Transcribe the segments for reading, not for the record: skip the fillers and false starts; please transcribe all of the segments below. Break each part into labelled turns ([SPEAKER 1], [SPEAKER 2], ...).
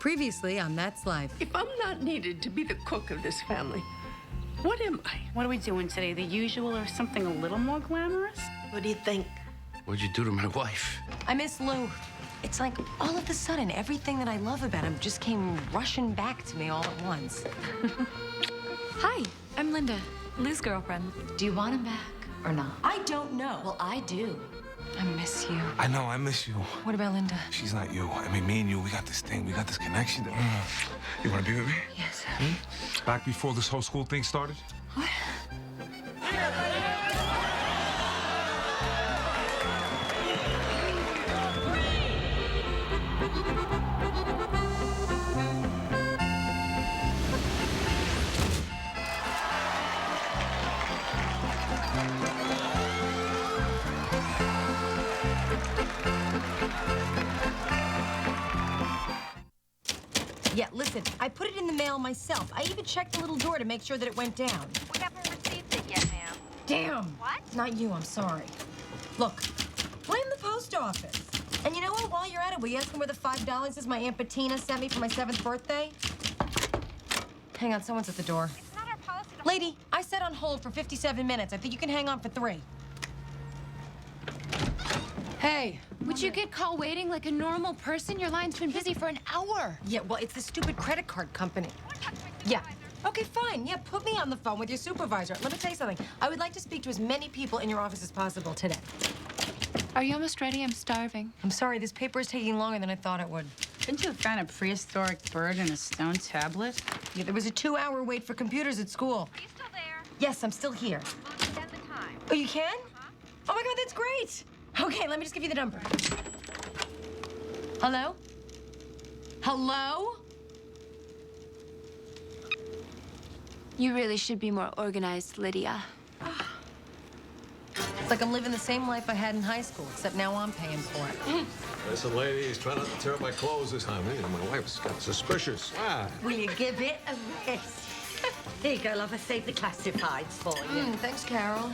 [SPEAKER 1] Previously on That's Life.
[SPEAKER 2] If I'm not needed to be the cook of this family, what am I?
[SPEAKER 3] What are we doing today? The usual or something a little more glamorous?
[SPEAKER 2] What do you think?
[SPEAKER 4] What'd you do to my wife?
[SPEAKER 1] I miss Lou. It's like all of a sudden, everything that I love about him just came rushing back to me all at once.
[SPEAKER 5] Hi, I'm Linda, Lou's girlfriend. Do you want him back or not?
[SPEAKER 1] I don't know.
[SPEAKER 5] Well, I do. I miss you.
[SPEAKER 6] I know, I miss you.
[SPEAKER 1] What about Linda?
[SPEAKER 6] She's not you. I mean, me and you, we got this thing. We got this connection. You want to be with me?
[SPEAKER 1] Yes.
[SPEAKER 6] Back before this whole school thing started?
[SPEAKER 1] What? Yeah, listen, I put it in the mail myself. I even checked the little door to make sure that it went down.
[SPEAKER 7] We haven't received it yet, ma'am.
[SPEAKER 1] Damn!
[SPEAKER 7] What?
[SPEAKER 1] Not you, I'm sorry. Look, blame the post office. And you know what? While you're at it, will you ask them where the $5 is my Aunt Bettina sent me for my 7th birthday? Hang on, someone's at the door.
[SPEAKER 7] It's not our policy to...
[SPEAKER 1] Lady, I set on hold for 57 minutes. I think you can hang on for 3. Hey.
[SPEAKER 5] Would you get call waiting like a normal person? Your line's been busy for an hour.
[SPEAKER 1] Yeah, well, it's the stupid credit card company. Yeah. Okay, fine. Yeah, put me on the phone with your supervisor. Let me tell you something. I would like to speak to as many people in your office as possible today.
[SPEAKER 5] Are you almost ready? I'm starving.
[SPEAKER 1] I'm sorry, this paper is taking longer than I thought it would.
[SPEAKER 3] Couldn't you have found a prehistoric bird in a stone tablet?
[SPEAKER 1] Yeah, there was a 2-hour wait for computers at school.
[SPEAKER 7] Are you still there?
[SPEAKER 1] Yes, I'm still here.
[SPEAKER 7] We'll extend the time.
[SPEAKER 1] Oh, you can? Oh my God, that's great. Okay, let me just give you the number. Hello? Hello?
[SPEAKER 5] You really should be more organized, Lydia.
[SPEAKER 1] It's like I'm living the same life I had in high school, except now I'm paying for it.
[SPEAKER 8] Listen, ladies, try not to tear up my clothes this time. You know, my wife's got suspicious. Ah.
[SPEAKER 9] Will you give it a rest? Here you go, love. I saved the classifieds for you.
[SPEAKER 1] Thanks, Carol.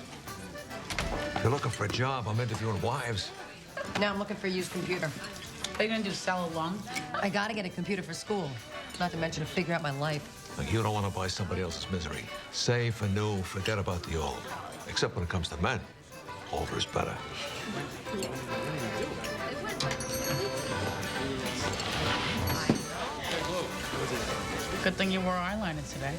[SPEAKER 8] You're looking for a job. I'm interviewing wives.
[SPEAKER 1] Now I'm looking for a used computer.
[SPEAKER 3] Are you gonna do sell along?
[SPEAKER 1] I gotta get a computer for school, not to mention to figure out my life.
[SPEAKER 8] Look, you don't want to buy somebody else's misery. Save for new, forget about the old. Except when it comes to men. Older is better.
[SPEAKER 3] Good thing you wore eyeliner today.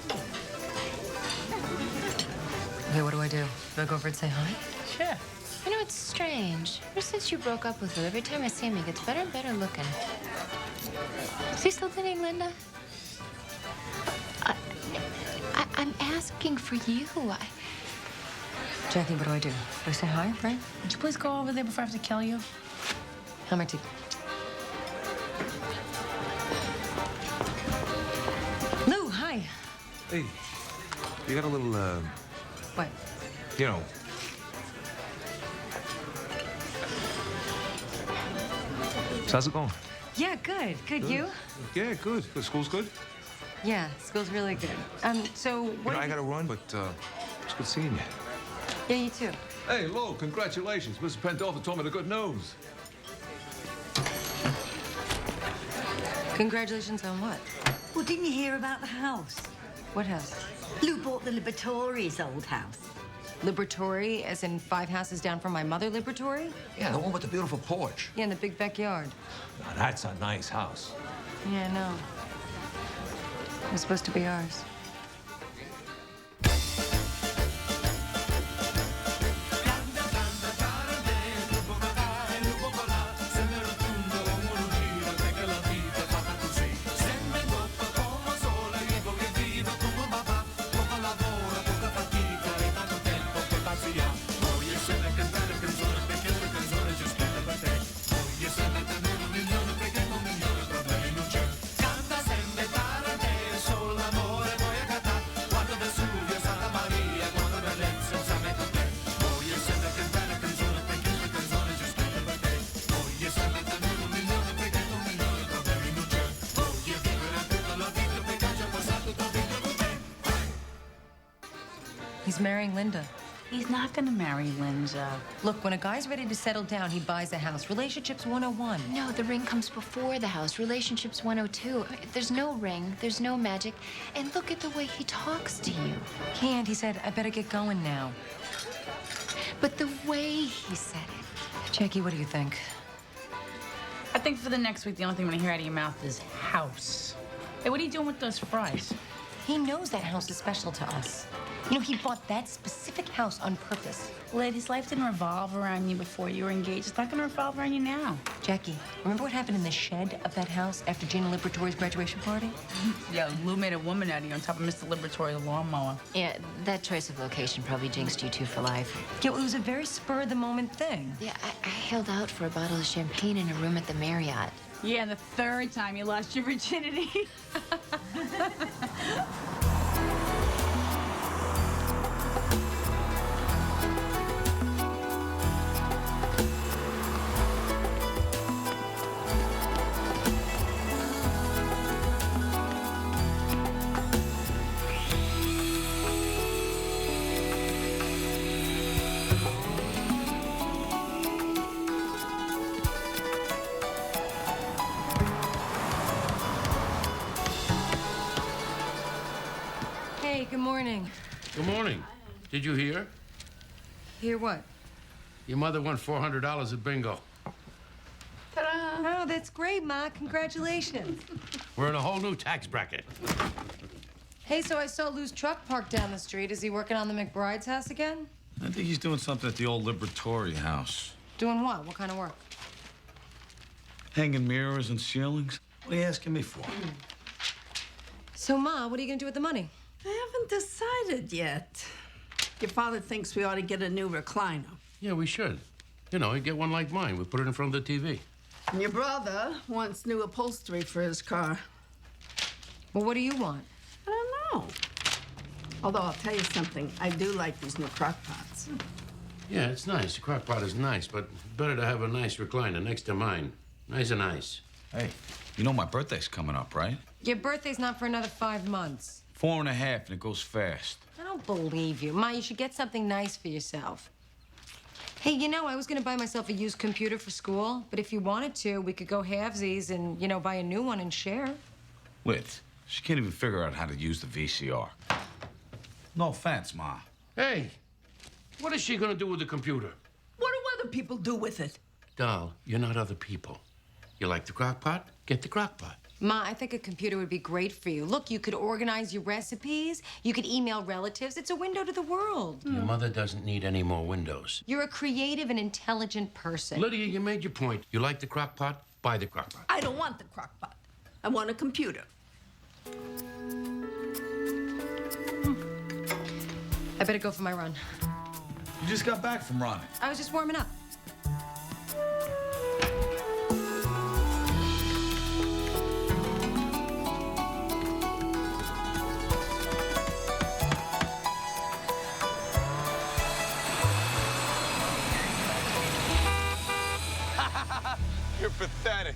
[SPEAKER 1] Okay, what do I do? Do I go over and say hi?
[SPEAKER 3] Sure.
[SPEAKER 5] You know, it's strange. Ever since you broke up with Lou, every time I see him, he gets better and better looking. Is he still dating Linda? I'm asking for you.
[SPEAKER 1] Jackie, what do? Do I say hi, right?
[SPEAKER 3] Would you please go over there before I have to kill you?
[SPEAKER 1] How am I to... Lou, hi.
[SPEAKER 6] Hey, you got a little,
[SPEAKER 1] What?
[SPEAKER 6] you know. So how's it going?
[SPEAKER 1] Yeah, good. Good, you?
[SPEAKER 6] Yeah, good. The school's good?
[SPEAKER 1] Yeah, school's really good. So
[SPEAKER 6] You
[SPEAKER 1] what...
[SPEAKER 6] know, I gotta run, but, it's good seeing you.
[SPEAKER 1] Yeah, you too.
[SPEAKER 8] Hey, Lou, congratulations. Mrs. Pandolfo told me the good news.
[SPEAKER 1] Congratulations on what?
[SPEAKER 9] Well, didn't you hear about the house?
[SPEAKER 1] What house?
[SPEAKER 9] Lou bought the Liberatore's old house.
[SPEAKER 1] Liberatory, as in 5 houses down from my mother, Liberatory?
[SPEAKER 8] Yeah, the one with the beautiful porch.
[SPEAKER 1] Yeah, in the big backyard.
[SPEAKER 8] Now, that's a nice house.
[SPEAKER 1] Yeah, I know. It was supposed to be ours. He's marrying Linda.
[SPEAKER 3] He's not gonna marry Linda.
[SPEAKER 1] Look, when a guy's ready to settle down, he buys a house. Relationships 101.
[SPEAKER 5] No, the ring comes before the house. Relationships 102. There's no ring, there's no magic. And look at the way he talks to you.
[SPEAKER 1] Can't. He said, I better get going now.
[SPEAKER 5] But the way he said it.
[SPEAKER 1] Jackie, what do you think?
[SPEAKER 3] I think for the next week, the only thing I'm gonna hear out of your mouth is house. Hey, what are you doing with those fries?
[SPEAKER 1] He knows that house is special to us. You know, he bought that specific house on purpose.
[SPEAKER 3] Ladies, life didn't revolve around you before you were engaged. It's not gonna revolve around you now.
[SPEAKER 1] Jackie, remember what happened in the shed of that house after Gina Liberatore's graduation party?
[SPEAKER 3] Yo, Lou made a woman out of you on top of Mr. Liberatore's lawnmower.
[SPEAKER 5] Yeah, that choice of location probably jinxed you two for life.
[SPEAKER 1] Yeah, well, it was a very spur-of-the-moment thing.
[SPEAKER 5] Yeah, I held out for a bottle of champagne in a room at the Marriott.
[SPEAKER 3] Yeah, the third time you lost your virginity.
[SPEAKER 1] Hey, good morning.
[SPEAKER 4] Good morning. Did you hear?
[SPEAKER 1] Hear what?
[SPEAKER 4] Your mother won $400 at bingo.
[SPEAKER 1] Oh, that's great, Ma. Congratulations.
[SPEAKER 4] We're in a whole new tax bracket.
[SPEAKER 1] Hey, so I saw Lou's truck parked down the street. Is he working on the McBride's house again?
[SPEAKER 6] I think he's doing something at the old Liberatory house.
[SPEAKER 1] Doing what? What kind of work?
[SPEAKER 6] Hanging mirrors and ceilings. What are you asking me for?
[SPEAKER 1] So, Ma, what are you gonna do with the money?
[SPEAKER 2] I haven't decided yet. Your father thinks we ought to get a new recliner.
[SPEAKER 4] Yeah, we should. You know, you get one like mine. We put it in front of the TV.
[SPEAKER 2] And your brother wants new upholstery for his car.
[SPEAKER 1] Well, what do you want?
[SPEAKER 2] I don't know. Although I'll tell you something, I do like these new crock pots.
[SPEAKER 4] Yeah, it's nice. The crock pot is nice, but better to have a nice recliner next to mine. Nice and nice.
[SPEAKER 6] Hey, you know my birthday's coming up, right?
[SPEAKER 1] Your birthday's not for another 5 months.
[SPEAKER 6] 4.5, and it goes fast.
[SPEAKER 1] I don't believe you. Ma, you should get something nice for yourself. Hey, you know, I was gonna buy myself a used computer for school, but if you wanted to, we could go halvesies and, you know, buy a new one and share.
[SPEAKER 6] Wait, she can't even figure out how to use the VCR. No offense, Ma.
[SPEAKER 4] Hey, what is she gonna do with the computer?
[SPEAKER 2] What do other people do with it?
[SPEAKER 4] Doll, you're not other people. You like the crock pot? Get the crock pot.
[SPEAKER 1] Ma, I think a computer would be great for you. Look, you could organize your recipes. You could email relatives. It's a window to the world.
[SPEAKER 4] Your mother doesn't need any more windows.
[SPEAKER 1] You're a creative and intelligent person.
[SPEAKER 4] Lydia, you made your point. You like the crock pot? Buy the crock pot.
[SPEAKER 2] I don't want the crock pot. I want a computer.
[SPEAKER 1] I better go for my run.
[SPEAKER 6] You just got back from running.
[SPEAKER 1] I was just warming up.
[SPEAKER 6] You're pathetic.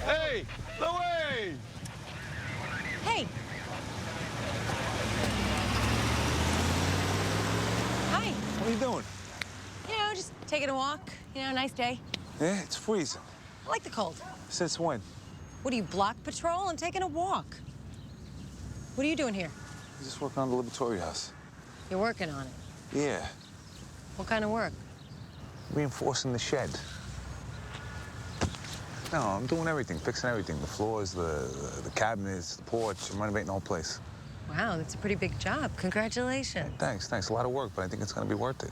[SPEAKER 6] Hey, Louie!
[SPEAKER 1] Hey. Hi.
[SPEAKER 10] What are you doing?
[SPEAKER 1] You know, just taking a walk. You know, nice day.
[SPEAKER 10] Yeah, it's freezing.
[SPEAKER 1] I like the cold.
[SPEAKER 10] Since when?
[SPEAKER 1] What are you, block patrol? I'm taking a walk. What are you doing here?
[SPEAKER 10] I'm just working on the Liberatory house.
[SPEAKER 1] You're working on it.
[SPEAKER 10] Yeah,
[SPEAKER 1] What kind of work?
[SPEAKER 10] reinforcing the shed. No, I'm doing everything, fixing everything. The floors, the cabinets, the porch. I'm renovating the whole place.
[SPEAKER 1] Wow, that's a pretty big job. Congratulations.
[SPEAKER 10] Thanks. A lot of work, but I think it's gonna be worth it.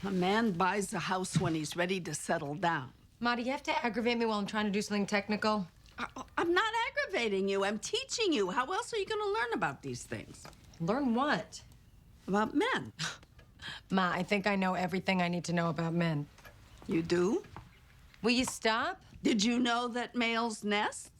[SPEAKER 2] A man buys a house when he's ready to settle down.
[SPEAKER 1] Ma, do you have to aggravate me while I'm trying to do something technical?
[SPEAKER 2] I'm not aggravating you. I'm teaching you. How else are you going to learn about these things?
[SPEAKER 1] Learn what?
[SPEAKER 2] About men.
[SPEAKER 1] Ma, I think I know everything I need to know about men.
[SPEAKER 2] You do?
[SPEAKER 1] Will you stop?
[SPEAKER 2] Did you know that males nest?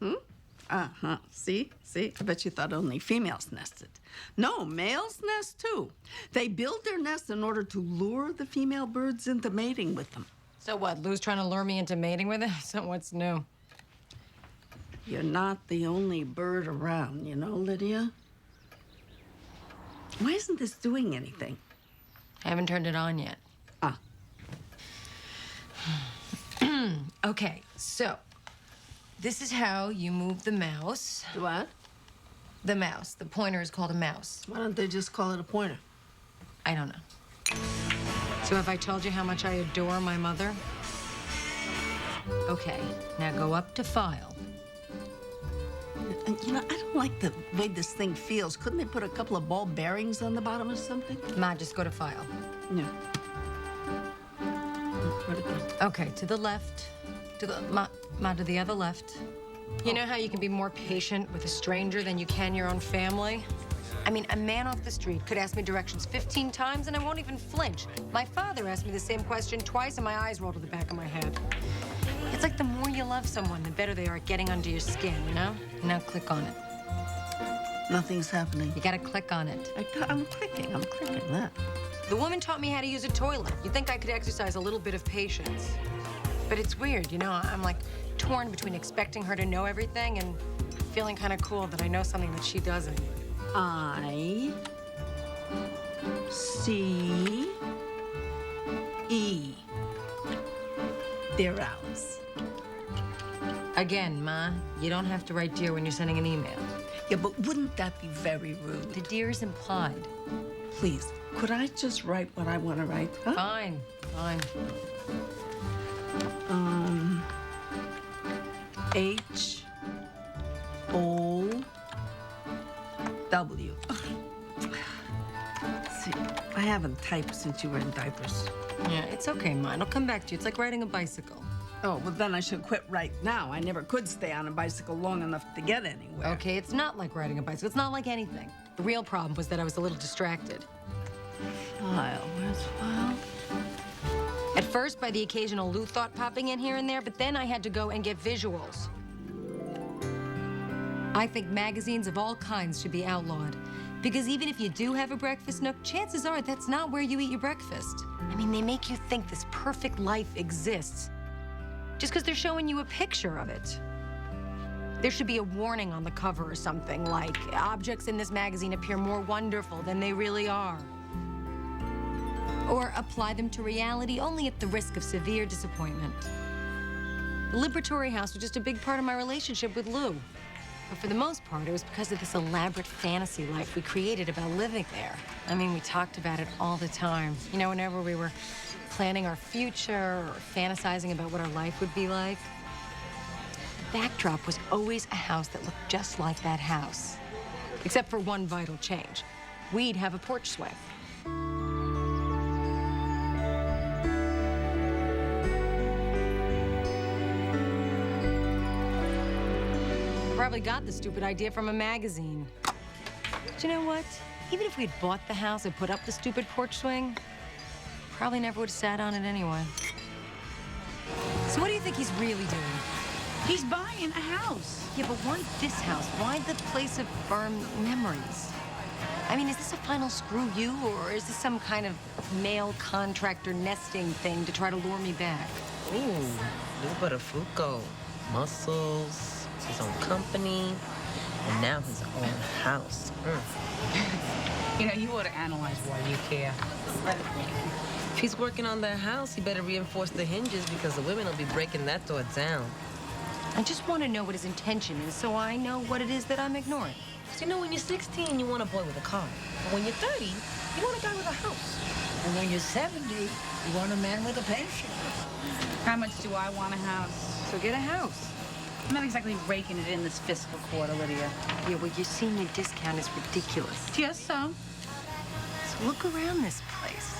[SPEAKER 2] Uh-huh. See? I bet you thought only females nested. No, males nest too. They build their nest in order to lure the female birds into mating with them.
[SPEAKER 1] So what, Lou's trying to lure me into mating with him? So what's new?
[SPEAKER 2] You're not the only bird around, you know, Lydia? Why isn't this doing anything?
[SPEAKER 1] I haven't turned it on yet.
[SPEAKER 2] Ah.
[SPEAKER 1] Okay, so this is how you move the mouse.
[SPEAKER 2] What?
[SPEAKER 1] The mouse. The pointer is called a mouse.
[SPEAKER 2] Why don't they just call it a pointer?
[SPEAKER 1] I don't know. So have I told you how much I adore my mother? Okay, now go up to File.
[SPEAKER 2] And, you know, I don't like the way this thing feels. Couldn't they put a couple of ball bearings on the bottom or something?
[SPEAKER 1] Ma, just go to File.
[SPEAKER 2] No. Where'd it go?
[SPEAKER 1] Okay, to the left. To the Ma, to the other left. You know how you can be more patient with a stranger than you can your own family? I mean, a man off the street could ask me directions 15 times and I won't even flinch. My father asked me the same question twice and my eyes rolled to the back of my head. It's like the more you love someone, the better they are at getting under your skin, you know? Now click on it.
[SPEAKER 2] Nothing's happening.
[SPEAKER 1] You gotta click on it.
[SPEAKER 2] I'm clicking that.
[SPEAKER 1] The woman taught me how to use a toilet. You'd think I could exercise a little bit of patience. But it's weird, you know? I'm like torn between expecting her to know everything and feeling kind of cool that I know something that she doesn't.
[SPEAKER 2] I C E. They're ours.
[SPEAKER 1] Again, Ma, you don't have to write dear when you're sending an email.
[SPEAKER 2] Yeah, but wouldn't that be very rude?
[SPEAKER 1] The dear is implied.
[SPEAKER 2] Please, could I just write what I want to write? Huh?
[SPEAKER 1] Fine, fine.
[SPEAKER 2] H O W. See, I haven't typed since you were in diapers.
[SPEAKER 1] Yeah, it's okay, Ma. It'll come back to you. It's like riding a bicycle.
[SPEAKER 2] Oh, well, then I should quit right now. I never could stay on a bicycle long enough to get anywhere.
[SPEAKER 1] Okay, it's not like riding a bicycle. It's not like anything. The real problem was that I was a little distracted.
[SPEAKER 2] File. Where's File?
[SPEAKER 1] At first, by the occasional Lou thought popping in here and there, but then I had to go and get visuals. I think magazines of all kinds should be outlawed. Because even if you do have a breakfast nook, chances are that's not where you eat your breakfast. I mean, they make you think this perfect life exists just because they're showing you a picture of it. There should be a warning on the cover or something like, objects in this magazine appear more wonderful than they really are. Or apply them to reality only at the risk of severe disappointment. The Liberatory House was just a big part of my relationship with Lou. But for the most part, it was because of this elaborate fantasy life we created about living there. I mean, we talked about it all the time. You know, whenever we were planning our future or fantasizing about what our life would be like. The backdrop was always a house that looked just like that house. Except for one vital change. We'd have a porch swing. Probably got the stupid idea from a magazine. But you know what? Even if we'd bought the house and put up the stupid porch swing, probably never would have sat on it anyway. So what do you think he's really doing?
[SPEAKER 3] He's buying a house.
[SPEAKER 1] Yeah, but why this house? Why the place of firm memories? I mean, is this a final screw you, or is this some kind of male contractor nesting thing to try to lure me back?
[SPEAKER 11] Ooh, Lou Buttafuoco. Muscles, his own company, and now his own house.
[SPEAKER 3] You know, you ought to analyze why you care.
[SPEAKER 11] If he's working on that house, he better reinforce the hinges because the women will be breaking that door down.
[SPEAKER 1] I just want to know what his intention is so I know what it is that I'm ignoring.
[SPEAKER 11] You know, when you're 16, you want a boy with a car. But when you're 30, you want a guy with a house.
[SPEAKER 9] And when you're 70, you want a man with a pension.
[SPEAKER 3] How much do I want a house?
[SPEAKER 1] So get a house.
[SPEAKER 3] I'm not exactly raking it in this fiscal quarter, Lydia.
[SPEAKER 1] Yeah, well, your senior discount is ridiculous.
[SPEAKER 3] Yes, so?
[SPEAKER 1] So look around this place.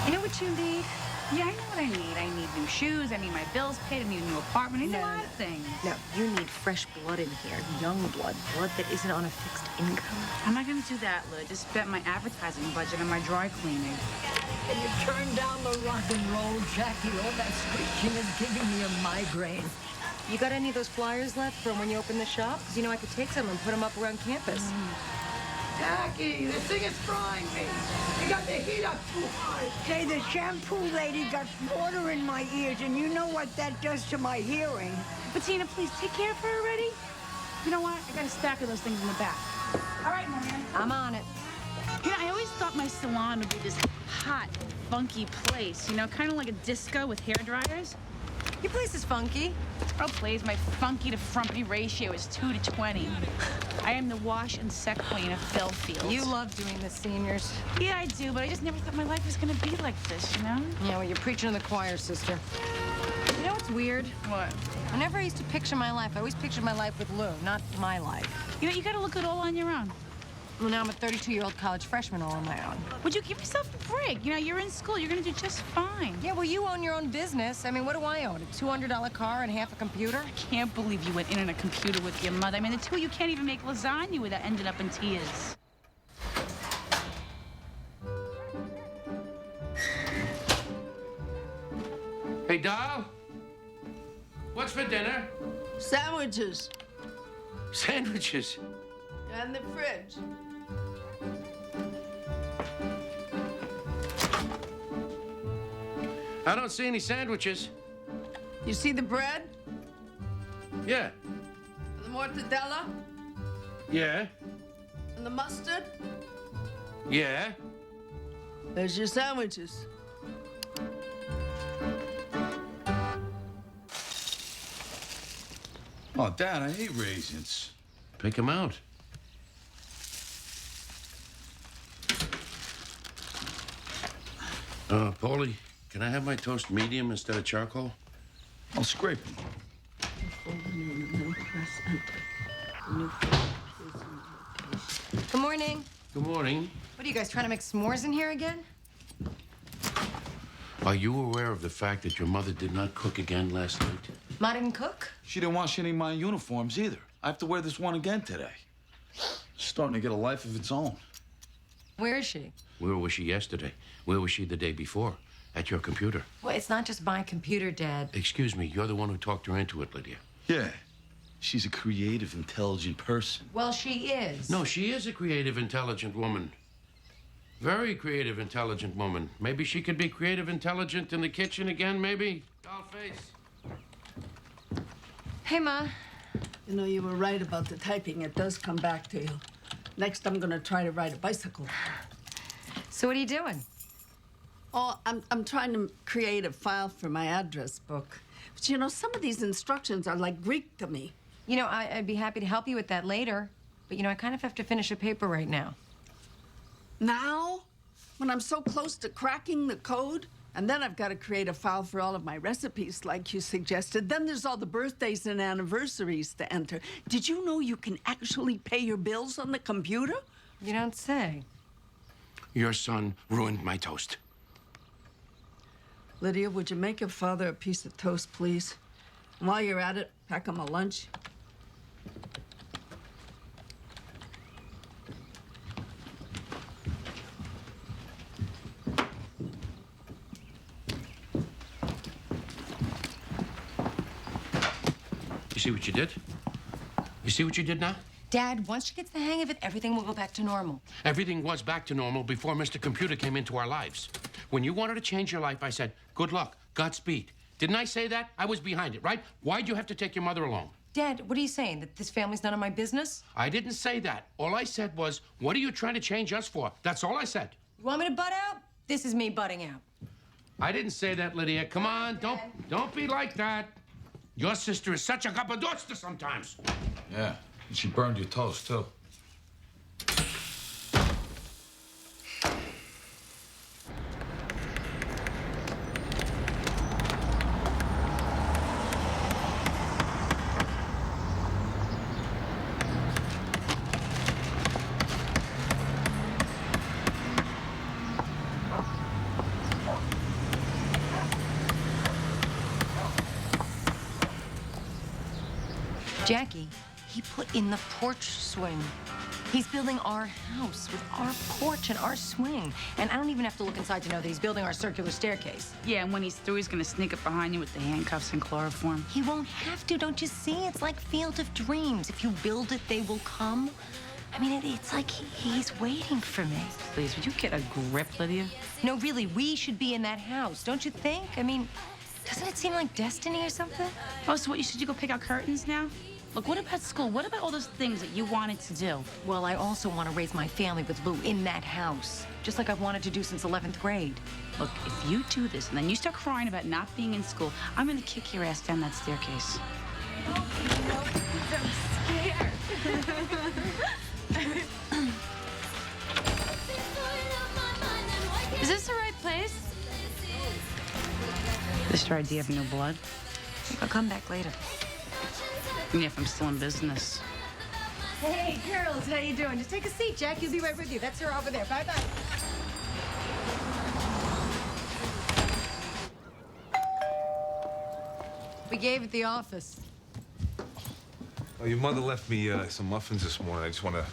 [SPEAKER 1] You know what you need?
[SPEAKER 3] Yeah, I know what I need. I need new shoes. I need my bills paid. I need a new apartment. I need a lot of things.
[SPEAKER 1] No, you need fresh blood in here. Young blood. Blood that isn't on a fixed income.
[SPEAKER 3] I'm not going to do that, Lyd. Just spent my advertising budget on my dry cleaning.
[SPEAKER 9] Can you turn down the rock and roll, Jackie? All that screeching is giving me a migraine.
[SPEAKER 1] You got any of those flyers left from when you opened the shop? Because, you know, I could take some and put them up around campus.
[SPEAKER 9] Jackie, this thing is frying me. You got the heat up too high.
[SPEAKER 12] Say, the shampoo lady got water in my ears, and you know what that does to my hearing.
[SPEAKER 3] Bettina, please take care of her already. You know what? I got a stack of those things in the back. All right, Marianne.
[SPEAKER 1] I'm on it.
[SPEAKER 3] You know, I always thought my salon would be this hot, funky place. You know, kind of like a disco with hair dryers.
[SPEAKER 1] Your place is funky.
[SPEAKER 3] Oh, please, my funky to frumpy ratio is 2 to 20. I am the wash and sec queen of Bellfield.
[SPEAKER 1] You love doing the seniors.
[SPEAKER 3] Yeah, I do, but I just never thought my life was gonna be like this, you know?
[SPEAKER 1] Yeah, well, you're preaching to the choir, sister. You know what's weird?
[SPEAKER 3] What?
[SPEAKER 1] Whenever I used to picture my life, I always pictured my life with Lou, not my life.
[SPEAKER 3] You know, you gotta look good all on your own.
[SPEAKER 1] Well, now I'm a 32-year-old college freshman all on my own.
[SPEAKER 3] Would you give yourself a break? You know, you're in school. You're gonna do just fine.
[SPEAKER 1] Yeah, well, you own your own business. I mean, what do I own? A $200 car and half a computer?
[SPEAKER 3] I can't believe you went in on a computer with your mother. I mean, the two of you can't even make lasagna without ending up in tears.
[SPEAKER 4] Hey, doll. What's for dinner?
[SPEAKER 2] Sandwiches.
[SPEAKER 4] Sandwiches.
[SPEAKER 2] And the fridge.
[SPEAKER 4] I don't see any sandwiches.
[SPEAKER 2] You see the bread?
[SPEAKER 4] Yeah.
[SPEAKER 2] The mortadella?
[SPEAKER 4] Yeah.
[SPEAKER 2] And the mustard?
[SPEAKER 4] Yeah.
[SPEAKER 2] There's your sandwiches.
[SPEAKER 6] Oh, Dad, I hate raisins.
[SPEAKER 4] Pick them out. Paulie, can I have my toast medium instead of charcoal?
[SPEAKER 6] I'll scrape them.
[SPEAKER 1] Good morning.
[SPEAKER 4] Good morning.
[SPEAKER 1] What are you guys trying to make s'mores in here again?
[SPEAKER 4] Are you aware of the fact that your mother did not cook again last night?
[SPEAKER 1] Ma didn't cook?
[SPEAKER 6] She didn't wash any of my uniforms either. I have to wear this one again today. It's starting to get a life of its own.
[SPEAKER 1] Where is she?
[SPEAKER 4] Where was she yesterday? Where was she the day before? At your computer.
[SPEAKER 1] Well, it's not just my computer, Dad.
[SPEAKER 4] Excuse me, you're the one who talked her into it, Lydia.
[SPEAKER 6] Yeah. She's a creative, intelligent person.
[SPEAKER 1] Well, she is.
[SPEAKER 4] No, she is a creative, intelligent woman. Very creative, intelligent woman. Maybe she could be creative, intelligent in the kitchen again, maybe? Doll face.
[SPEAKER 1] Hey, Ma.
[SPEAKER 2] You know, you were right about the typing. It does come back to you. Next, I'm gonna try to ride a bicycle.
[SPEAKER 1] So what are you doing?
[SPEAKER 2] Oh, I'm trying to create a file for my address book. But you know, some of these instructions are like Greek to me.
[SPEAKER 1] You know, I'd be happy to help you with that later. But, you know, I kind of have to finish a paper right now.
[SPEAKER 2] Now? When I'm so close to cracking the code? And then I've got to create a file for all of my recipes, like you suggested. Then there's all the birthdays and anniversaries to enter. Did you know you can actually pay your bills on the computer?
[SPEAKER 1] You don't say.
[SPEAKER 4] Your son ruined my toast.
[SPEAKER 2] Lydia, would you make your father a piece of toast, please? And while you're at it, pack him a lunch.
[SPEAKER 4] You see what you did? You see what you did now?
[SPEAKER 1] Dad, once she gets the hang of it, everything will go back to normal.
[SPEAKER 4] Everything was back to normal before Mr. Computer came into our lives. When you wanted to change your life, I said, good luck, Godspeed. Didn't I say that? I was behind it, right? Why'd you have to take your mother along?
[SPEAKER 1] Dad, what are you saying? That this family's none of my business?
[SPEAKER 4] I didn't say that. All I said was, what are you trying to change us for? That's all I said.
[SPEAKER 1] You want me to butt out? This is me butting out.
[SPEAKER 4] I didn't say that, Lydia. Come on, don't be like that. Your sister is such a capadosta sometimes.
[SPEAKER 6] Yeah, and she burned your toast, too.
[SPEAKER 1] Jackie, he put in the porch swing. He's building our house with our porch and our swing. And I don't even have to look inside to know that he's building our circular staircase.
[SPEAKER 3] Yeah, and when he's through, he's gonna sneak up behind you with the handcuffs and chloroform.
[SPEAKER 1] He won't have to, don't you see? It's like Field of Dreams. If you build it, they will come. I mean, it's like he's waiting for me.
[SPEAKER 3] Please, would you get a grip, Lydia?
[SPEAKER 1] No, really, we should be in that house, don't you think? I mean, doesn't it seem like destiny or something?
[SPEAKER 3] Oh, so what, you should you go pick out curtains now? Look, what about school? What about all those things that you wanted to do?
[SPEAKER 1] Well, I also want to raise my family with Lou in that house, just like I've wanted to do since 11th grade.
[SPEAKER 3] Look, if you do this and then you start crying about not being in school, I'm gonna kick your ass down that staircase.
[SPEAKER 5] I'm scared. Is this the right place?
[SPEAKER 3] This your idea of no blood?
[SPEAKER 1] I'll come back later.
[SPEAKER 3] Yeah, if I'm still in business.
[SPEAKER 1] Hey, girls, how you doing? Just take a seat, Jack. He'll be right with you. That's her over there. Bye-bye. We gave at the office.
[SPEAKER 8] Oh, your mother left me some muffins this morning. I just want to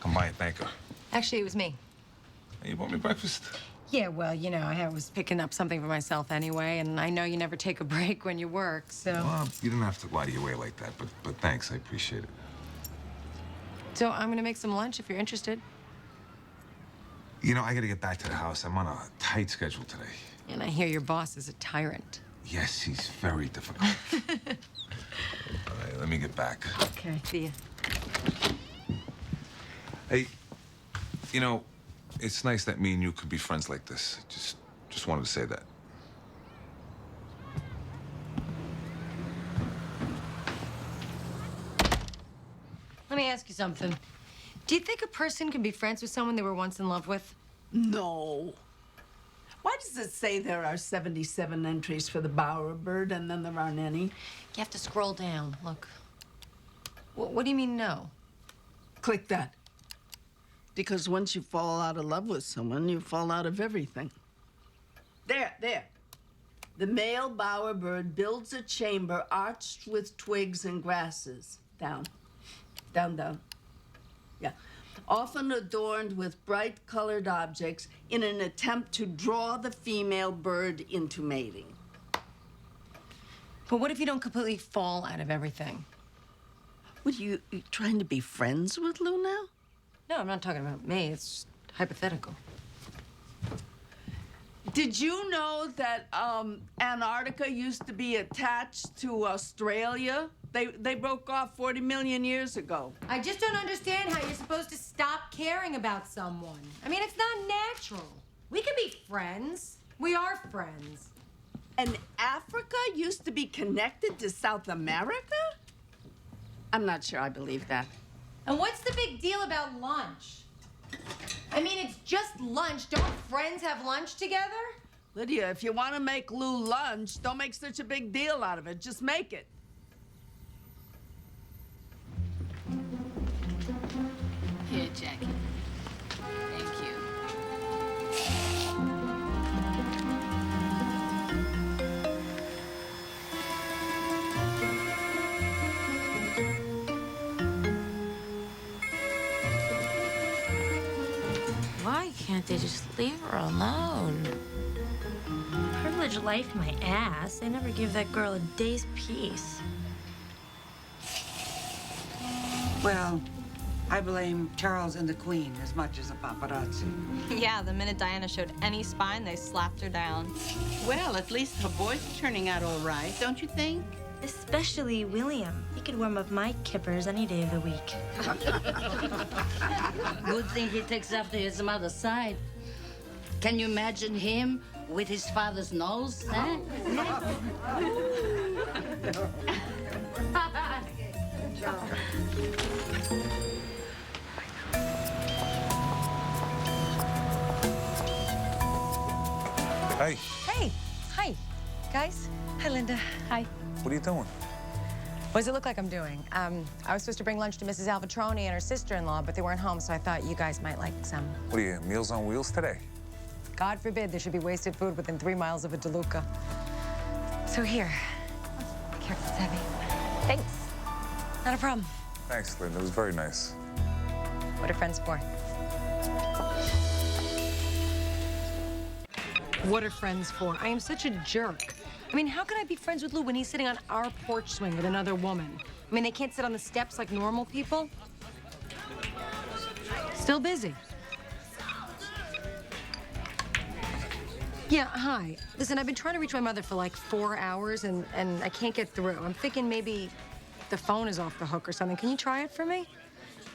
[SPEAKER 8] come by and thank her.
[SPEAKER 1] Actually, it was me.
[SPEAKER 8] Hey, you bought me breakfast?
[SPEAKER 1] Yeah, well, you know, I was picking up something for myself anyway, and I know you never take a break when you work, so...
[SPEAKER 8] Well, you didn't have to lie to your way like that, but thanks. I appreciate it.
[SPEAKER 1] So I'm gonna make some lunch if you're interested.
[SPEAKER 8] You know, I got to get back to the house. I'm on a tight schedule today.
[SPEAKER 1] And I hear your boss is a tyrant.
[SPEAKER 8] Yes, he's very difficult. All right, let me get back.
[SPEAKER 1] Okay, see ya.
[SPEAKER 8] Hey, you know, it's nice that me and you could be friends like this. Just wanted to say that.
[SPEAKER 1] Let me ask you something. Do you think a person can be friends with someone they were once in love with?
[SPEAKER 2] No. Why does it say there are 77 entries for the Bowerbird and then there aren't any?
[SPEAKER 1] You have to scroll down. Look. What do you mean, no?
[SPEAKER 2] Click that. Because once you fall out of love with someone, you fall out of everything. There. The male bowerbird builds a chamber arched with twigs and grasses. Down. Yeah. Often adorned with bright colored objects in an attempt to draw the female bird into mating.
[SPEAKER 1] But what if you don't completely fall out of everything?
[SPEAKER 2] What, you trying to be friends with Lou now?
[SPEAKER 1] No, I'm not talking about me. It's hypothetical.
[SPEAKER 2] Did you know that Antarctica used to be attached to Australia? They broke off 40 million years ago.
[SPEAKER 1] I just don't understand how you're supposed to stop caring about someone. I mean, it's not natural. We can be friends. We are friends.
[SPEAKER 2] And Africa used to be connected to South America? I'm not sure I believe that.
[SPEAKER 1] And what's the big deal about lunch? I mean, it's just lunch. Don't friends have lunch together?
[SPEAKER 2] Lydia, if you want to make Lou lunch, don't make such a big deal out of it. Just make it.
[SPEAKER 3] Here, Jackie. Thank you.
[SPEAKER 5] Why can't they just leave her alone? Privileged life, my ass. They never give that girl a day's peace.
[SPEAKER 13] Well, I blame Charles and the Queen as much as the paparazzi.
[SPEAKER 14] Yeah, the minute Diana showed any spine, they slapped her down.
[SPEAKER 11] Well, at least her boy's turning out all right, don't you think?
[SPEAKER 5] Especially William. He could warm up my kippers any day of the week.
[SPEAKER 9] Good thing he takes after his mother's side. Can you imagine him with his father's nose? Huh?
[SPEAKER 10] Hey,
[SPEAKER 1] Hey. Hi. Guys. Hi, Linda. Hi.
[SPEAKER 10] what are you doing?
[SPEAKER 1] What does it look like I'm doing? I was supposed to bring lunch to Mrs. Alvatroni and her sister-in-law, but they weren't home, so I thought you guys might like some.
[SPEAKER 10] What are you, Meals on Wheels today?
[SPEAKER 1] God forbid there should be wasted food within 3 miles of a DeLuca. So here. Be careful, it's heavy. Thanks. Not a problem.
[SPEAKER 10] Thanks, Lynn. It was very nice.
[SPEAKER 1] What are friends for? What are friends for? I am such a jerk. I mean, how can I be friends with Lou when he's sitting on our porch swing with another woman? I mean, they can't sit on the steps like normal people? Still busy. Yeah, hi. Listen, I've been trying to reach my mother for like 4 hours, and I can't get through. I'm thinking maybe the phone is off the hook or something. Can you try it for me?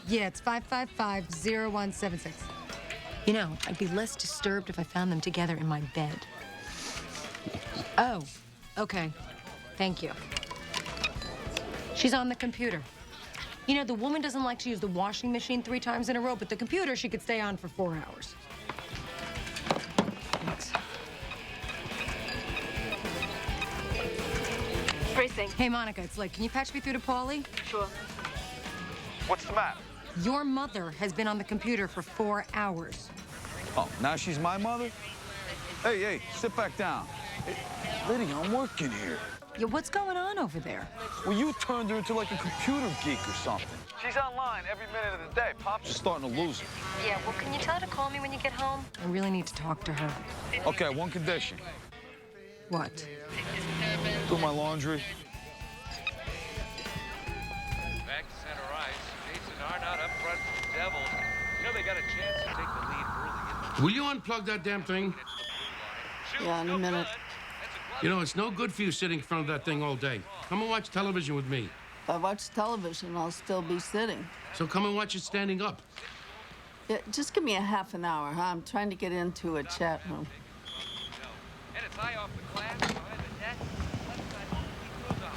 [SPEAKER 1] Yeah, it's 555-0176. You know, I'd be less disturbed if I found them together in my bed. Oh, okay. Thank you. She's on the computer. You know, the woman doesn't like to use the washing machine 3 times in a row, but the computer she could stay on for 4 hours. Thanks.
[SPEAKER 15] Precinct.
[SPEAKER 1] Hey, Monica, it's Lick. Can you patch me through to Paulie?
[SPEAKER 15] Sure.
[SPEAKER 10] What's the matter?
[SPEAKER 1] Your mother has been on the computer for 4 hours.
[SPEAKER 10] Oh, now she's my mother? Hey, sit back down. Hey, Lydia, I'm working here.
[SPEAKER 1] Yeah, what's going on over there?
[SPEAKER 10] Well, you turned her into like a computer geek or something. She's online every minute of the day. Pop's just starting to lose her.
[SPEAKER 1] Yeah, well, can you tell her to call me when you get home? I really need to talk to her.
[SPEAKER 10] Okay, one condition.
[SPEAKER 1] What?
[SPEAKER 10] Do my laundry.
[SPEAKER 16] Back to center ice. Jason Arnott up front for the Devils. You know they got a chance to take the lead early.
[SPEAKER 4] Will you unplug that damn thing?
[SPEAKER 2] Yeah, in a minute.
[SPEAKER 4] You know, it's no good for you sitting in front of that thing all day. Come and watch television with me.
[SPEAKER 2] If I watch television, I'll still be sitting.
[SPEAKER 4] So come and watch it standing up.
[SPEAKER 2] Yeah, just give me a half an hour, huh? I'm trying to get into a chat room.
[SPEAKER 16] And it's high off the glass behind the net.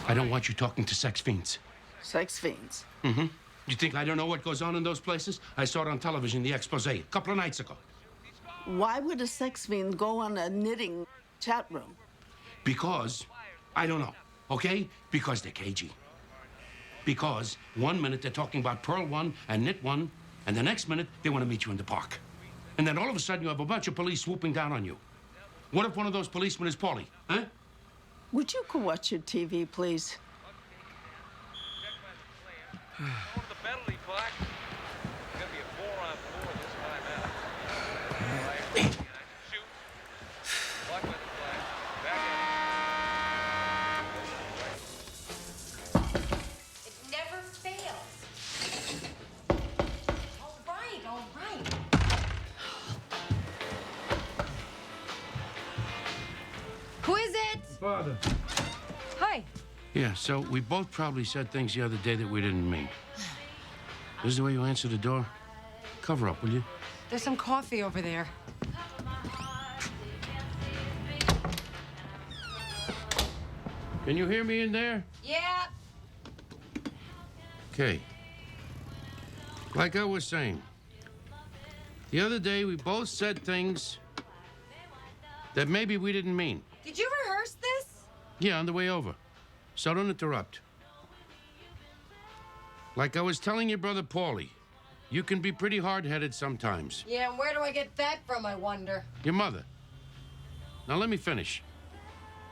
[SPEAKER 4] I don't want you talking to sex fiends.
[SPEAKER 2] Sex fiends?
[SPEAKER 4] Mm-hmm. You think I don't know what goes on in those places? I saw it on television, the expose, a couple of nights ago.
[SPEAKER 2] Why would a sex fiend go on a knitting chat room?
[SPEAKER 4] Because, I don't know, okay? Because they're cagey. Because 1 minute they're talking about Pearl 1 and Knit 1, and the next minute they want to meet you in the park. And then all of a sudden you have a bunch of police swooping down on you. What if one of those policemen is Paulie, huh?
[SPEAKER 2] Would you go watch your TV, please?
[SPEAKER 16] The penalty clock. It's gonna be a 4-on-4 this time out. Shoot. Blocked by the flag. Back
[SPEAKER 1] It never fails. All right, all right. Who is it?
[SPEAKER 4] Father.
[SPEAKER 1] Hi.
[SPEAKER 4] Yeah, so we both probably said things the other day that we didn't mean. This is the way you answer the door? Cover up, will you?
[SPEAKER 1] There's some coffee over there.
[SPEAKER 4] Can you hear me in there?
[SPEAKER 1] Yeah.
[SPEAKER 4] Okay. Like I was saying, the other day we both said things that maybe we didn't mean.
[SPEAKER 1] Did you rehearse this?
[SPEAKER 4] Yeah, on the way over. So don't interrupt. Like I was telling your brother Paulie, you can be pretty hard-headed sometimes.
[SPEAKER 1] Yeah, and where do I get that from, I wonder?
[SPEAKER 4] Your mother. Now let me finish.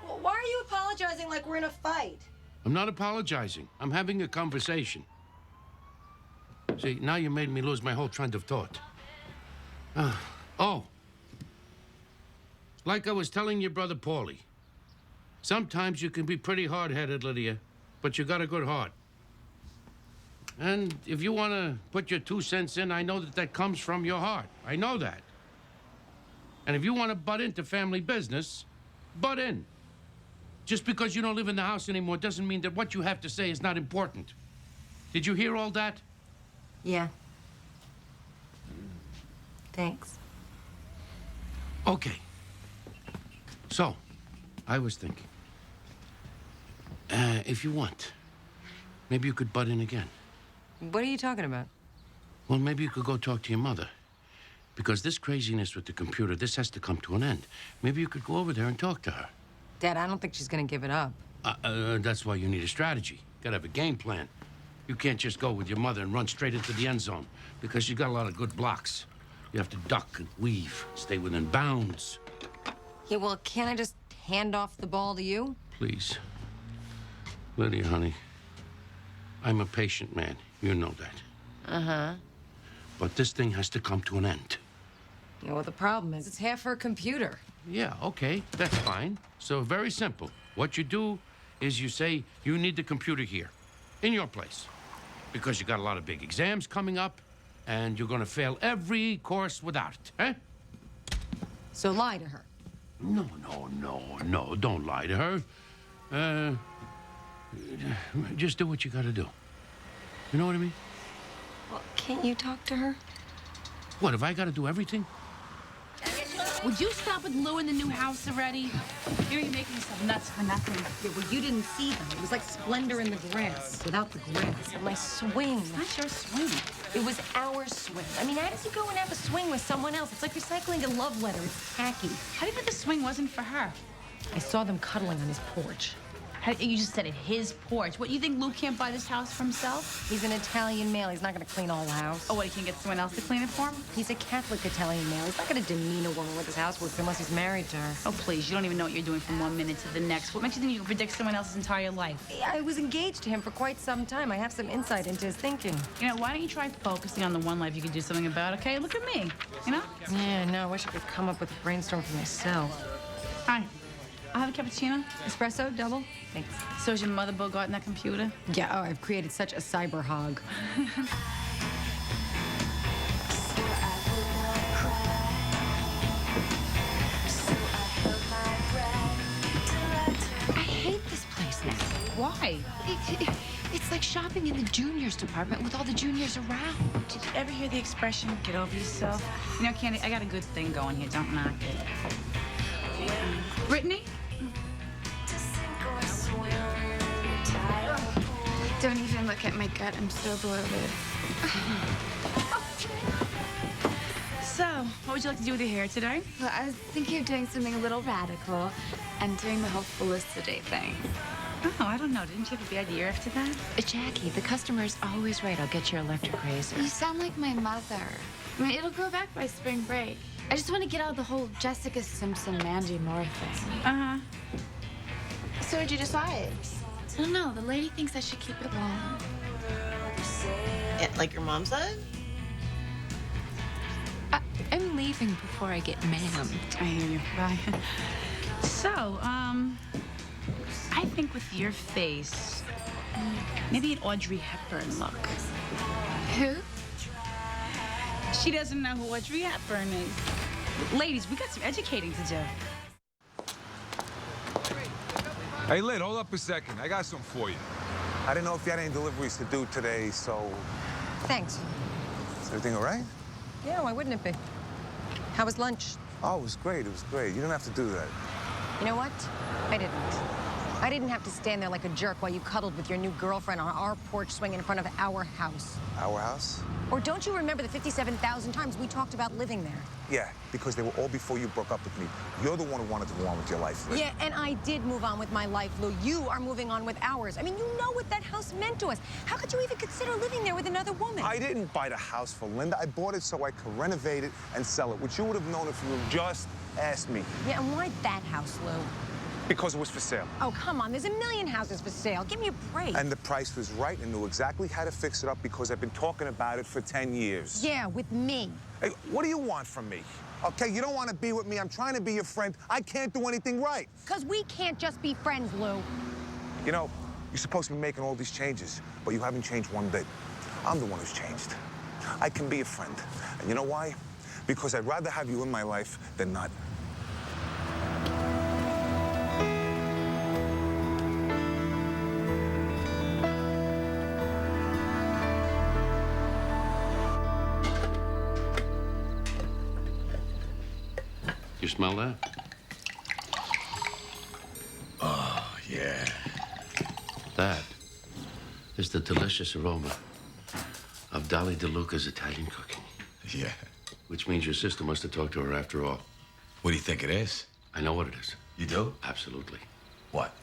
[SPEAKER 1] Well, why are you apologizing like we're in a fight?
[SPEAKER 4] I'm not apologizing. I'm having a conversation. See, now you made me lose my whole train of thought. Oh. Like I was telling your brother Paulie, sometimes you can be pretty hard-headed, Lydia, but you got a good heart. And if you want to put your 2 cents in, I know that that comes from your heart. I know that. And if you want to butt into family business, butt in. Just because you don't live in the house anymore doesn't mean that what you have to say is not important. Did you hear all that?
[SPEAKER 1] Yeah. Thanks.
[SPEAKER 4] Okay. So, I was thinking, if you want, maybe you could butt in again.
[SPEAKER 1] What are you talking about?
[SPEAKER 4] Well, maybe you could go talk to your mother. Because this craziness with the computer, this has to come to an end. Maybe you could go over there and talk to her.
[SPEAKER 1] Dad, I don't think she's gonna give it up.
[SPEAKER 4] That's why you need a strategy. Gotta have a game plan. You can't just go with your mother and run straight into the end zone, because she's got a lot of good blocks. You have to duck and weave, stay within bounds.
[SPEAKER 1] Yeah, well, can't I just hand off the ball to you?
[SPEAKER 4] Please. Lydia, honey, I'm a patient man. You know that.
[SPEAKER 1] Uh-huh.
[SPEAKER 4] But this thing has to come to an end.
[SPEAKER 1] You know what the problem is? It's half her computer.
[SPEAKER 4] Yeah, okay, that's fine. So very simple. What you do is you say you need the computer here, in your place, because you got a lot of big exams coming up, and you're gonna fail every course without it, eh?
[SPEAKER 1] So lie to her.
[SPEAKER 4] No, don't lie to her. Just do what you gotta do. You know what I mean?
[SPEAKER 1] Well, can't you talk to her?
[SPEAKER 4] What, have I gotta do everything?
[SPEAKER 3] Would you stop with Lou in the new house already? You're making yourself nuts for nothing.
[SPEAKER 1] Yeah, well, you didn't see them. It was like splendor in the grass without the grass. And my swing.
[SPEAKER 3] It's not your swing.
[SPEAKER 1] It was our swing. I mean, how does you go and have a swing with someone else? It's like recycling a love letter. It's tacky.
[SPEAKER 3] How do you think the swing wasn't for her?
[SPEAKER 1] I saw them cuddling on his porch.
[SPEAKER 3] You just said it, his porch. What, you think Lou can't buy this house for himself?
[SPEAKER 1] He's an Italian male. He's not going to clean all the house.
[SPEAKER 3] Oh, what, he can get someone else to clean it for him?
[SPEAKER 1] He's a Catholic Italian male. He's not going to demean a woman with his housework unless he's married to her.
[SPEAKER 3] Oh, please, you don't even know what you're doing from one minute to the next. What makes you think you can predict someone else's entire life?
[SPEAKER 1] Yeah, I was engaged to him for quite some time. I have some insight into his thinking.
[SPEAKER 3] You know, why don't you try focusing on the one life you could do something about, okay? Look at me, you know?
[SPEAKER 1] Yeah, no, I wish I could come up with a brainstorm for myself.
[SPEAKER 3] Hi. I'll have a cappuccino.
[SPEAKER 1] Espresso, double? Thanks.
[SPEAKER 3] So is your mother Bogart that computer?
[SPEAKER 1] Yeah, oh, I've created such a cyber hog.
[SPEAKER 15] I hate this place now.
[SPEAKER 3] Why?
[SPEAKER 15] It's like shopping in the juniors department with all the juniors around.
[SPEAKER 3] Did you ever hear the expression, get over yourself? You know, Candy, I got a good thing going here. Don't knock it. Brittany?
[SPEAKER 17] Don't even look at my gut. I'm so bloated.
[SPEAKER 3] So, what would you like to do with your hair today?
[SPEAKER 17] Well, I was thinking of doing something a little radical and doing the whole Felicity thing.
[SPEAKER 3] Oh, I don't know. Didn't you have a bad year after that?
[SPEAKER 15] Jackie, the customer is always right. I'll get your electric razor.
[SPEAKER 17] You sound like my mother. I mean, it'll grow back by spring break. I just want to get out of the whole Jessica Simpson, Mandy Moore thing.
[SPEAKER 3] Uh-huh.
[SPEAKER 17] So what'd you decide? I don't know. The lady thinks I should keep it long.
[SPEAKER 11] Yeah, like your mom said?
[SPEAKER 15] I'm leaving before I get ma'am.
[SPEAKER 3] I hear you. Bye. So, I think with your face, maybe an Audrey Hepburn look.
[SPEAKER 17] Who?
[SPEAKER 3] She doesn't know who Audrey Hepburn is. Ladies, we got some educating to do.
[SPEAKER 10] Hey, Lid, hold up a second. I got something for you. I didn't know if you had any deliveries to do today, so...
[SPEAKER 1] Thanks.
[SPEAKER 10] Is everything all right?
[SPEAKER 1] Yeah, why wouldn't it be? How was lunch?
[SPEAKER 10] Oh, it was great. It was great. You didn't have to do that.
[SPEAKER 1] You know what? I didn't. I didn't have to stand there like a jerk while you cuddled with your new girlfriend on our porch swing in front of our house.
[SPEAKER 10] Our house?
[SPEAKER 1] Or don't you remember the 57,000 times we talked about living there?
[SPEAKER 10] Yeah, because they were all before you broke up with me. You're the one who wanted to go on with your life, Lid.
[SPEAKER 1] Yeah, and I did move on with my life, Lou. You are moving on with ours. I mean, you know what that house meant to us. How could you even consider living there with another woman?
[SPEAKER 10] I didn't buy the house for Linda. I bought it so I could renovate it and sell it, which you would have known if you had just asked me.
[SPEAKER 1] Yeah, and why that house, Lou?
[SPEAKER 10] Because it was for sale.
[SPEAKER 1] Oh, come on. There's a million houses for sale. Give me a break.
[SPEAKER 10] And the price was right and knew exactly how to fix it up because I've been talking about it for 10 years.
[SPEAKER 1] Yeah, with me.
[SPEAKER 10] Hey, what do you want from me? Okay, you don't want to be with me. I'm trying to be your friend. I can't do anything right.
[SPEAKER 1] Because we can't just be friends, Lou.
[SPEAKER 10] You know, you're supposed to be making all these changes, but you haven't changed one bit. I'm the one who's changed. I can be a friend. And you know why? Because I'd rather have you in my life than not.
[SPEAKER 4] You smell that?
[SPEAKER 6] Oh, yeah.
[SPEAKER 4] That is the delicious aroma of Dolly DeLuca's Italian cooking.
[SPEAKER 6] Yeah.
[SPEAKER 4] Which means your sister must have talked to her after all.
[SPEAKER 6] What do you think it is?
[SPEAKER 4] I know what it is.
[SPEAKER 6] You do?
[SPEAKER 4] Absolutely.
[SPEAKER 6] What?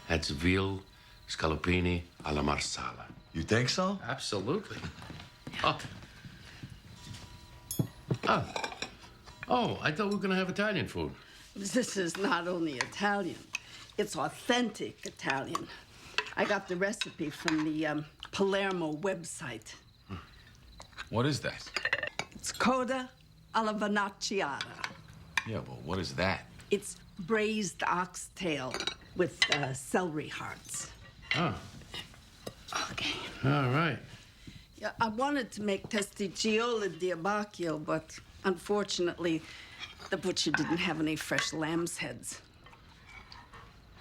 [SPEAKER 4] That's veal scallopini alla marsala.
[SPEAKER 6] You think so?
[SPEAKER 4] Absolutely. Oh. Oh. Oh, I thought we were going to have Italian food.
[SPEAKER 2] This is not only Italian, it's authentic Italian. I got the recipe from the Palermo website.
[SPEAKER 6] What is that?
[SPEAKER 2] It's coda alla vernacciata.
[SPEAKER 6] Yeah, well, what is that?
[SPEAKER 2] It's braised oxtail with celery hearts.
[SPEAKER 4] Oh.
[SPEAKER 2] Okay.
[SPEAKER 4] All right.
[SPEAKER 2] Yeah, I wanted to make testaciola di abbacchio, but unfortunately, the butcher didn't have any fresh lamb's heads.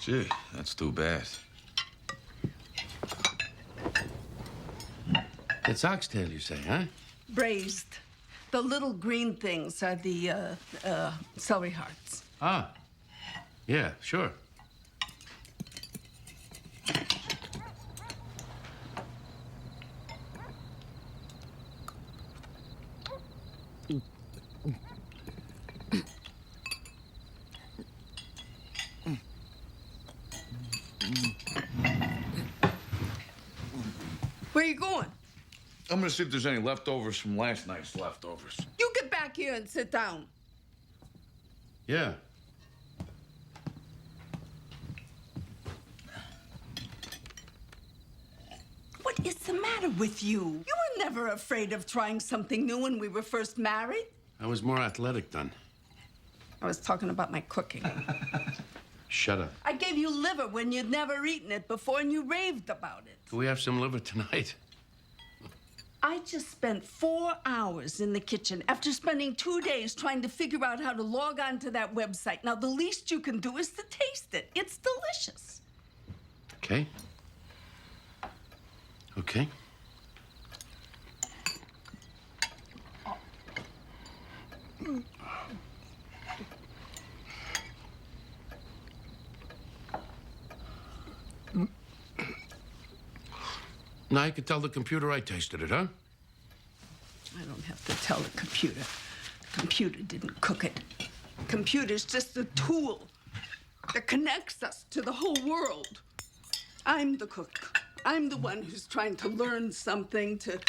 [SPEAKER 6] Gee, that's too bad.
[SPEAKER 4] It's oxtail, you say, huh?
[SPEAKER 2] Braised. The little green things are the celery hearts.
[SPEAKER 4] Ah, yeah, sure.
[SPEAKER 2] Where are you going?
[SPEAKER 6] I'm gonna see if there's any leftovers from last night's leftovers.
[SPEAKER 2] You get back here and sit down.
[SPEAKER 4] Yeah.
[SPEAKER 2] What is the matter with you? You were never afraid of trying something new when we were first married.
[SPEAKER 4] I was more athletic then.
[SPEAKER 2] I was talking about my cooking.
[SPEAKER 4] Shut up.
[SPEAKER 2] I gave you liver when you'd never eaten it before and you raved about it.
[SPEAKER 4] Can we have some liver tonight?
[SPEAKER 2] I just spent 4 hours in the kitchen after spending 2 days trying to figure out how to log on to that website. Now, the least you can do is to taste it. It's delicious.
[SPEAKER 4] Okay. Okay. Now you can tell the computer I tasted it, huh?
[SPEAKER 2] I don't have to tell the computer. The computer didn't cook it. Computer's just a tool that connects us to the whole world. I'm the cook. I'm the one who's trying to learn something, to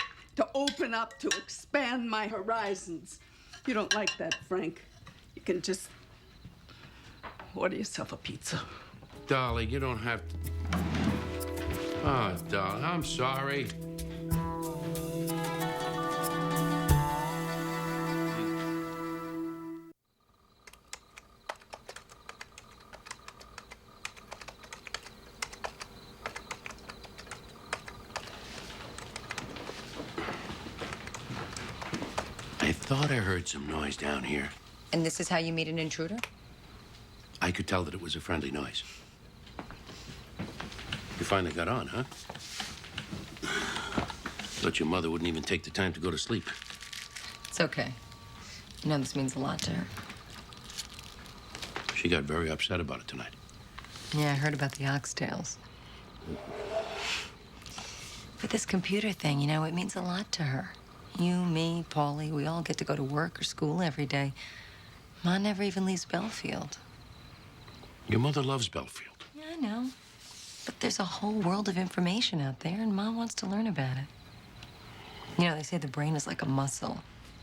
[SPEAKER 2] open up, to expand my horizons. You don't like that, Frank. You can just order yourself a pizza.
[SPEAKER 4] Darling, you don't have to. Oh, darling, I'm sorry. I thought I heard some noise down here.
[SPEAKER 1] And this is how you meet an intruder?
[SPEAKER 4] I could tell that it was a friendly noise. You finally got on, huh? Thought your mother wouldn't even take the time to go to sleep.
[SPEAKER 1] It's okay. You know this means a lot to her.
[SPEAKER 4] She got very upset about it tonight.
[SPEAKER 1] Yeah, I heard about the oxtails. But this computer thing, you know, it means a lot to her. You, me, Paulie, we all get to go to work or school every day. Ma never even leaves Belfield.
[SPEAKER 4] Your mother loves Belfield.
[SPEAKER 1] Yeah, I know. But there's a whole world of information out there, and Mom wants to learn about it. You know, they say the brain is like a muscle,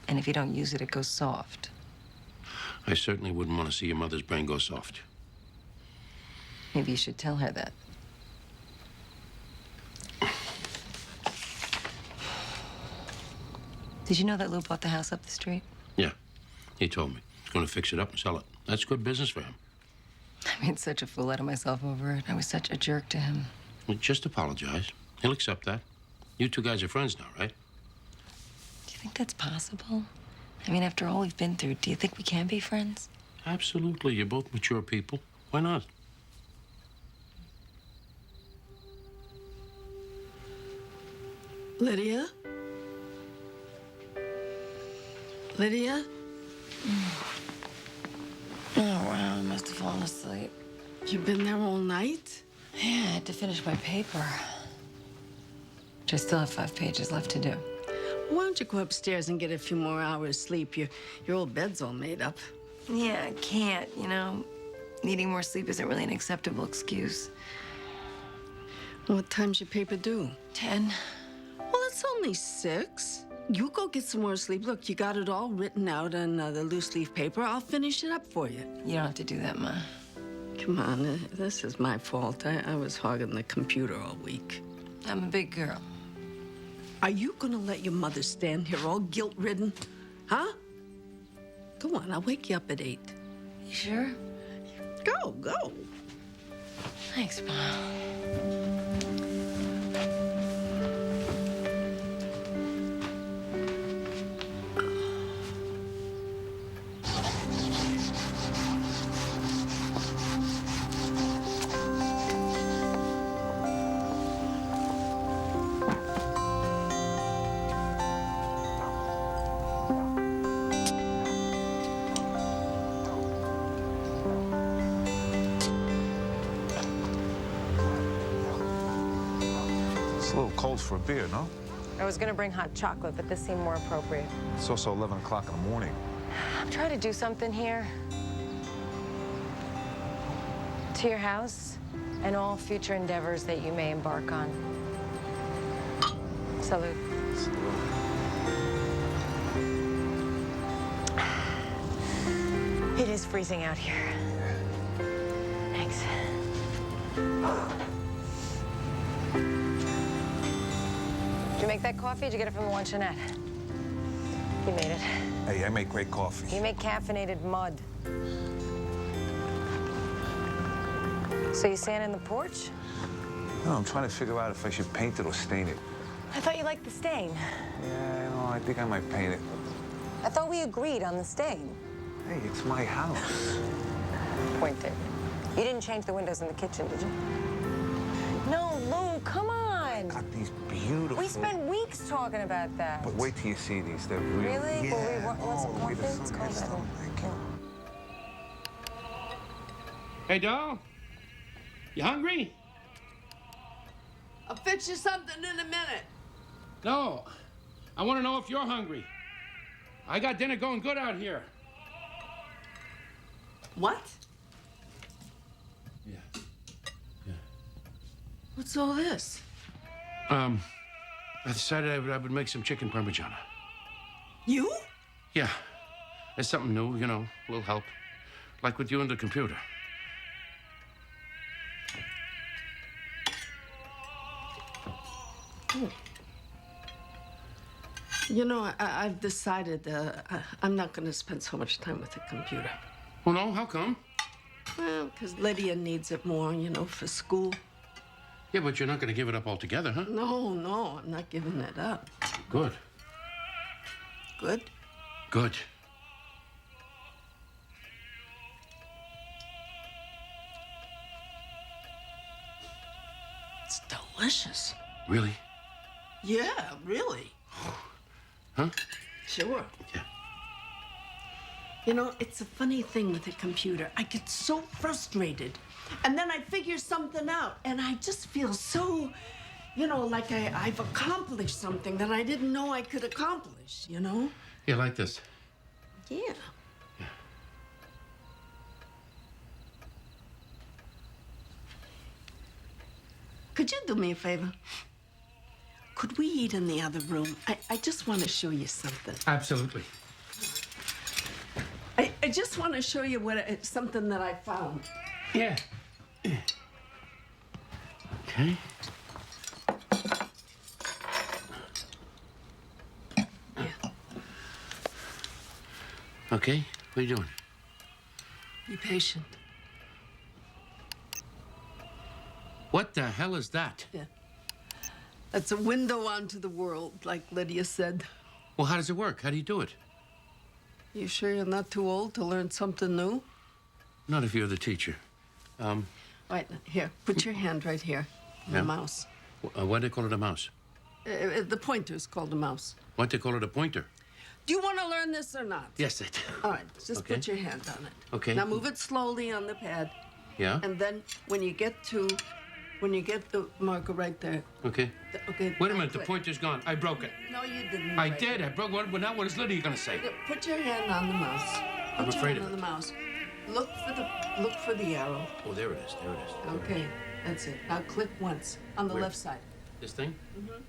[SPEAKER 1] and if you don't use it, it goes soft.
[SPEAKER 4] I certainly wouldn't want to see your mother's brain go soft.
[SPEAKER 1] Maybe you should tell her that. Did you know that Lou bought the house up the street?
[SPEAKER 4] Yeah, he told me. He's going to fix it up and sell it. That's good business for him.
[SPEAKER 1] I made such a fool out of myself over it. I was such a jerk to him.
[SPEAKER 4] Well, just apologize. He'll accept that. You two guys are friends now, right?
[SPEAKER 1] Do you think that's possible? I mean, after all we've been through, do you think we can be friends?
[SPEAKER 4] Absolutely. You're both mature people. Why not?
[SPEAKER 2] Lydia? Lydia?
[SPEAKER 1] Oh, wow, I must have fallen asleep.
[SPEAKER 2] You've been there all night?
[SPEAKER 1] Yeah, I had to finish my paper. Which I still have 5 pages left to do.
[SPEAKER 2] Why don't you go upstairs and get a few more hours sleep? Your old bed's all made up.
[SPEAKER 1] Yeah, I can't, you know. Needing more sleep isn't really an acceptable excuse.
[SPEAKER 2] What time's your paper due?
[SPEAKER 1] 10.
[SPEAKER 2] Well, it's only 6. You go get some more sleep. Look, you got it all written out on the loose leaf paper. I'll finish it up for you.
[SPEAKER 1] You don't have to do that, Ma.
[SPEAKER 2] Come on, this is my fault. I was hogging the computer all week.
[SPEAKER 1] I'm a big girl.
[SPEAKER 2] Are you gonna let your mother stand here all guilt-ridden? Huh? Go on, I'll wake you up at 8.
[SPEAKER 1] You sure?
[SPEAKER 2] Go.
[SPEAKER 1] Thanks, Mom.
[SPEAKER 10] It's a little cold for a beer, no?
[SPEAKER 1] I was gonna bring hot chocolate, but this seemed more appropriate.
[SPEAKER 10] It's also 11 o'clock in the morning.
[SPEAKER 1] I'm trying to do something here. To your house and all future endeavors that you may embark on. Salute. It is freezing out here. Thanks. Did you make that coffee? Did you get it from the luncheonette? You made it.
[SPEAKER 10] Hey, I make great coffee.
[SPEAKER 1] You make caffeinated mud. So you stand in the porch?
[SPEAKER 10] No, I'm trying to figure out if I should paint it or stain it.
[SPEAKER 1] I thought you liked the stain.
[SPEAKER 10] Yeah, you know, I think I might paint it.
[SPEAKER 1] I thought we agreed on the stain.
[SPEAKER 10] Hey, it's my house.
[SPEAKER 1] Point taken. You didn't change the windows in the kitchen, did you? No, Lou, come on.
[SPEAKER 10] Got these beautiful...
[SPEAKER 1] We spent weeks talking about that.
[SPEAKER 10] But wait till you see these. They're really...
[SPEAKER 1] Really?
[SPEAKER 10] Yeah.
[SPEAKER 1] Want some
[SPEAKER 10] the way the
[SPEAKER 1] coffee?
[SPEAKER 10] sun
[SPEAKER 1] It's cold
[SPEAKER 10] hits
[SPEAKER 1] out
[SPEAKER 10] them.
[SPEAKER 1] here.
[SPEAKER 10] Thank you.
[SPEAKER 4] Hey, doll? You hungry?
[SPEAKER 2] I'll fix you something in a minute.
[SPEAKER 4] No. I want to know if you're hungry. I got dinner going good out here.
[SPEAKER 2] What?
[SPEAKER 4] Yeah.
[SPEAKER 2] What's all this?
[SPEAKER 4] I decided I would make some chicken parmigiana.
[SPEAKER 2] You?
[SPEAKER 4] Yeah. It's something new, you know, a little help. Like with you and the computer.
[SPEAKER 2] You know, I've decided I'm not going to spend so much time with the computer.
[SPEAKER 4] Oh, no? How come?
[SPEAKER 2] Well, because Lydia needs it more, you know, for school.
[SPEAKER 4] Yeah, but you're not going to give it up altogether, huh?
[SPEAKER 2] No, I'm not giving it up.
[SPEAKER 4] Good.
[SPEAKER 2] Good?
[SPEAKER 4] Good.
[SPEAKER 2] It's delicious.
[SPEAKER 4] Really?
[SPEAKER 2] Yeah, really.
[SPEAKER 4] Huh?
[SPEAKER 2] Sure.
[SPEAKER 4] Yeah.
[SPEAKER 2] You know, it's a funny thing with a computer. I get so frustrated. And then I figure something out, and I just feel so, you know, like I've accomplished something that I didn't know I could accomplish, you know?
[SPEAKER 4] Yeah, like this.
[SPEAKER 2] Yeah. Could you do me a favor? Could we eat in the other room? I just want to show you something.
[SPEAKER 4] Absolutely.
[SPEAKER 2] I just want to show you something that I found.
[SPEAKER 4] Yeah. Okay. Okay, what are you doing?
[SPEAKER 2] Be patient.
[SPEAKER 4] What the hell is that?
[SPEAKER 2] Yeah. That's a window onto the world, like Lydia said.
[SPEAKER 4] Well, how does it work? How do you do it?
[SPEAKER 2] You sure you're not too old to learn something new?
[SPEAKER 4] Not if you're the teacher.
[SPEAKER 2] Right, here, put your hand right here on
[SPEAKER 4] Yeah.
[SPEAKER 2] the mouse.
[SPEAKER 4] Why do they call it a mouse?
[SPEAKER 2] The pointer is called a mouse.
[SPEAKER 4] Why do they call it a pointer?
[SPEAKER 2] Do you want to learn this or not?
[SPEAKER 4] Yes, they do.
[SPEAKER 2] All right, just
[SPEAKER 4] Okay.
[SPEAKER 2] put your hand on it.
[SPEAKER 4] Okay.
[SPEAKER 2] Now move it slowly on the pad.
[SPEAKER 4] Yeah?
[SPEAKER 2] And then when you get the marker right there.
[SPEAKER 4] Okay.
[SPEAKER 2] Okay.
[SPEAKER 4] Wait a
[SPEAKER 2] now
[SPEAKER 4] minute, the
[SPEAKER 2] click.
[SPEAKER 4] pointer's gone. I broke it.
[SPEAKER 2] No, you didn't.
[SPEAKER 4] I
[SPEAKER 2] break
[SPEAKER 4] did.
[SPEAKER 2] it.
[SPEAKER 4] I broke what? Now what is Lydia gonna say?
[SPEAKER 2] Put your hand on the mouse.
[SPEAKER 4] I'm
[SPEAKER 2] Put your
[SPEAKER 4] afraid
[SPEAKER 2] hand
[SPEAKER 4] of
[SPEAKER 2] on the mouse. Look for the arrow.
[SPEAKER 4] Oh, there it is. There it is.
[SPEAKER 2] Okay, that's it. Now click once on the
[SPEAKER 4] Where?
[SPEAKER 2] left side.
[SPEAKER 4] This thing?
[SPEAKER 2] Mm-hmm.